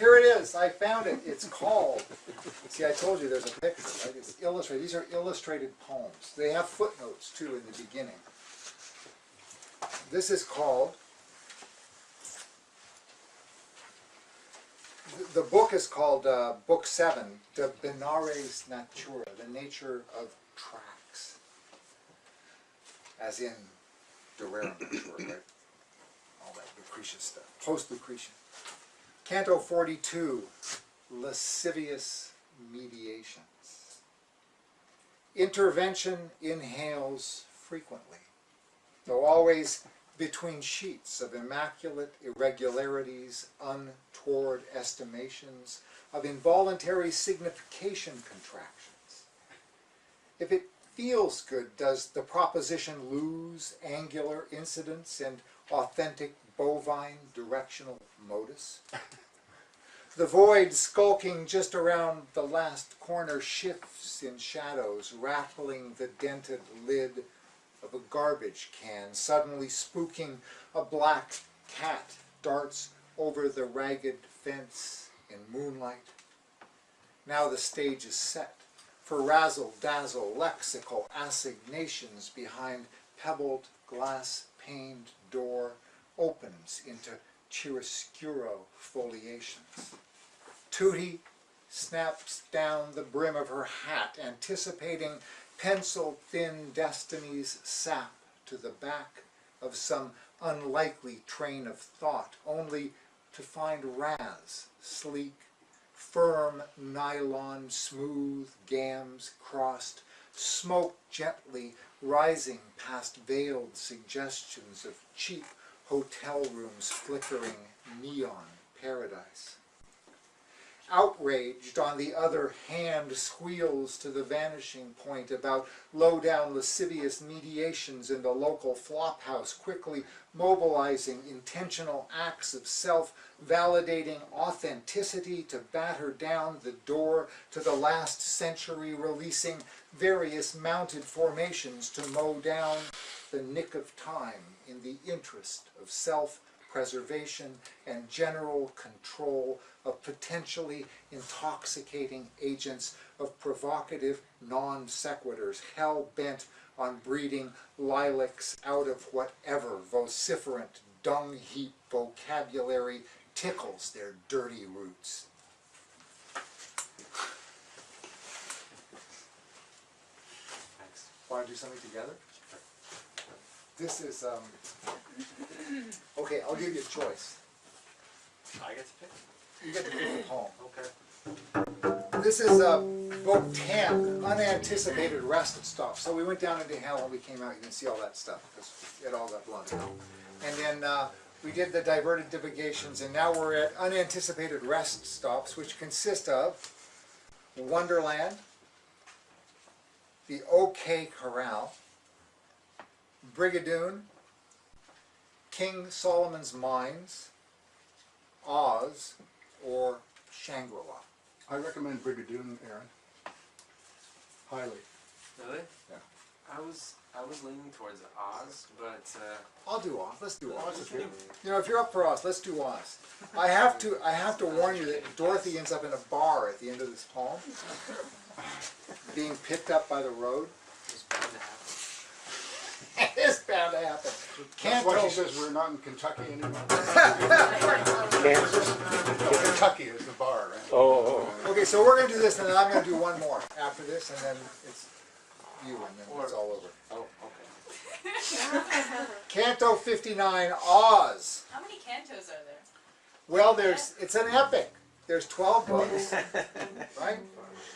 Here it is. I found it. It's called, see, I told you there's a picture, right? It's illustrated. These are illustrated poems. They have footnotes, too, in the beginning. This is called, the book is called Book 7, De Binares Natura, the nature of tracks. As in de rerum natura, right? All that Lucretian stuff. Post-Lucretian. Canto 42, Lascivious Mediations. Intervention inhales frequently, though always between sheets of immaculate irregularities, untoward estimations, of involuntary signification contractions. If it feels good, does the proposition lose angular incidence and authentic bovine directional modus? The void skulking just around the last corner shifts in shadows, rattling the dented lid of a garbage can. Suddenly spooking, a black cat darts over the ragged fence in moonlight. Now the stage is set for razzle-dazzle lexical assignations behind pebbled glass-paned door opens into chiaroscuro foliations. Tootie snaps down the brim of her hat, anticipating pencil-thin destiny's sap to the back of some unlikely train of thought, only to find Raz, sleek, firm nylon, smooth gams crossed, smoke gently rising past veiled suggestions of cheap hotel rooms flickering neon paradise. Outraged, on the other hand, squeals to the vanishing point about low-down lascivious mediations in the local flophouse, quickly mobilizing intentional acts of self-validating authenticity to batter down the door to the last century, releasing various mounted formations to mow down the nick of time in the interest of self-preservation and general control of potentially intoxicating agents of provocative non-sequiturs, hell-bent on breeding lilacs out of whatever vociferant dung-heap vocabulary tickles their dirty roots. Thanks. Want to do something together? This is, okay, I'll give you a choice. I get to pick? You get to pick a poem. Okay. This is Book 10, Unanticipated Rest Stop. So we went down into hell and we came out. You can see all that stuff because it all got blunted out. And then we did the diverted divagations, and now we're at Unanticipated Rest Stops, which consist of Wonderland, the OK Corral, Brigadoon, King Solomon's Mines, Oz, or Shangri-La. I recommend Brigadoon, Aaron. Highly. Really? Yeah. I was leaning towards Oz, but I'll do Oz. Let's do Oz. Oz is good. You know, if you're up for Oz, let's do Oz. I have to warn you that Dorothy ends up in a bar at the end of this poem, being picked up by the road. it's bound to happen. It is bound to happen. That's why she says we're not in Kentucky anymore. Kansas. Kentucky is the bar, right? Oh, Okay, so we're going to do this, and then I'm going to do one more after this, and then it's you, and then it's all over. Oh, okay. Canto 59, Oz. How many cantos are there? Well, it's an epic. There's 12 books, right?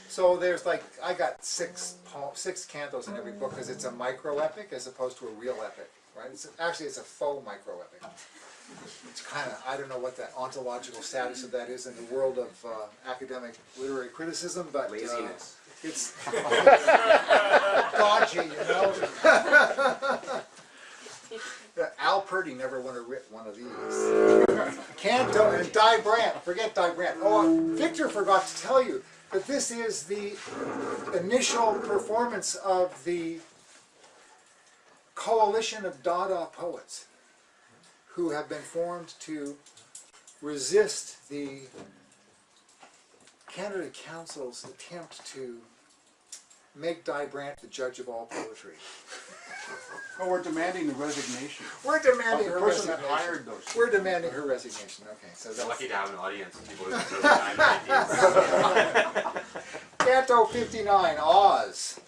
So there's like, I got six cantos in every book because it's a micro-epic as opposed to a real epic, right? Actually, it's a faux micro-epic. It's kind of, I don't know what the ontological status of that is in the world of academic literary criticism, but Laziness. it's dodgy, you know? Al Purdy never would have written one of these. Canto, and Di Brandt, forget Di Brandt. Oh, Victor forgot to tell you that this is the initial performance of the coalition of Dada poets who have been formed to resist the Canada Council's attempt to make Di Brandt the judge of all poetry. Oh, we're demanding the resignation We're of demanding the her person that resignation. hired those. We're demanding her resignation. Okay, so We're that's lucky to have an audience of people who throw ideas. Canto 59, Oz.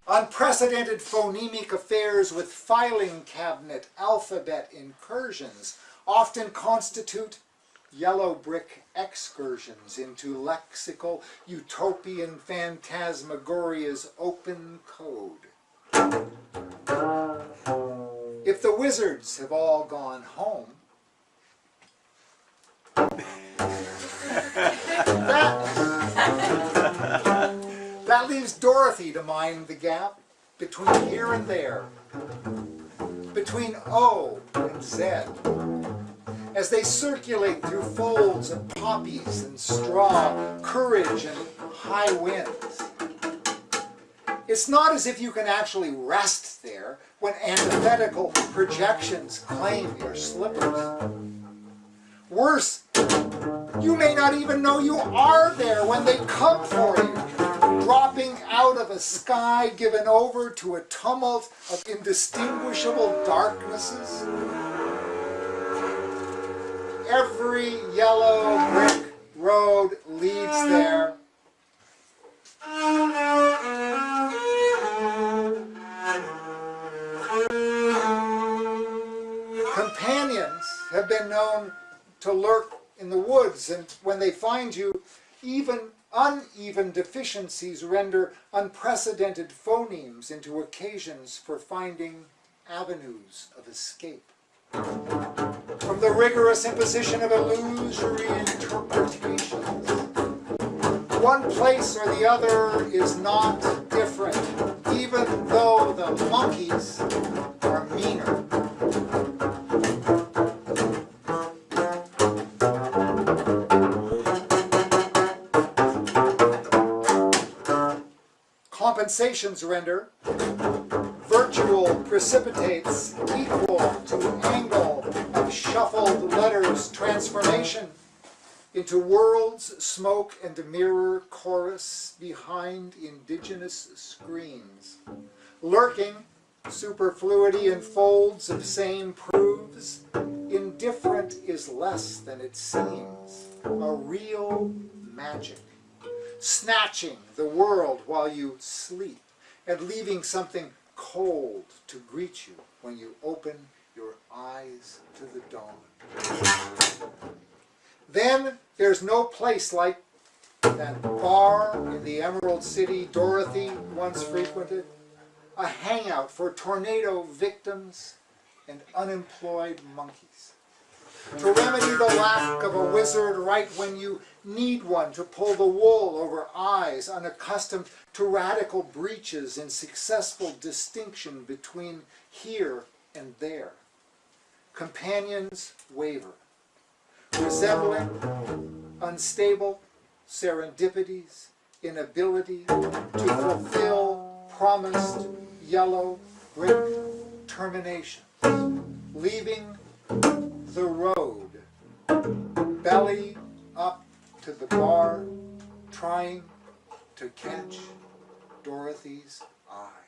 Unprecedented phonemic affairs with filing cabinet alphabet incursions often constitute yellow brick excursions into lexical utopian phantasmagoria's open code. If the wizards have all gone home, that leaves Dorothy to mind the gap between here and there, between O and Z, as they circulate through folds of poppies and straw, courage and high winds. It's not as if you can actually rest there when antithetical projections claim your slippers. Worse, you may not even know you are there when they come for you, dropping out of a sky given over to a tumult of indistinguishable darknesses. Every yellow brick road leads there. Companions have been known to lurk in the woods, and when they find you, even uneven deficiencies render unprecedented phonemes into occasions for finding avenues of escape from the rigorous imposition of illusory interpretations. One place or the other is not different, even though the monkeys are meaner. Compensations render virtual precipitates equal to angle of shuffled letters transformation into world's smoke and mirror chorus behind indigenous screens. Lurking superfluity in folds of same proves indifferent is less than it seems, a real magic, snatching the world while you sleep and leaving something cold to greet you when you open your eyes to the dawn. Then there's no place like that bar in the Emerald City Dorothy once frequented, a hangout for tornado victims and unemployed monkeys. To remedy the lack of a wizard right when you need one to pull the wool over eyes unaccustomed to radical breaches in successful distinction between here and there. Companions waver, resembling unstable serendipities, inability to fulfill promised yellow brick terminations, leaving the road, belly up to the bar, trying to catch Dorothy's eye.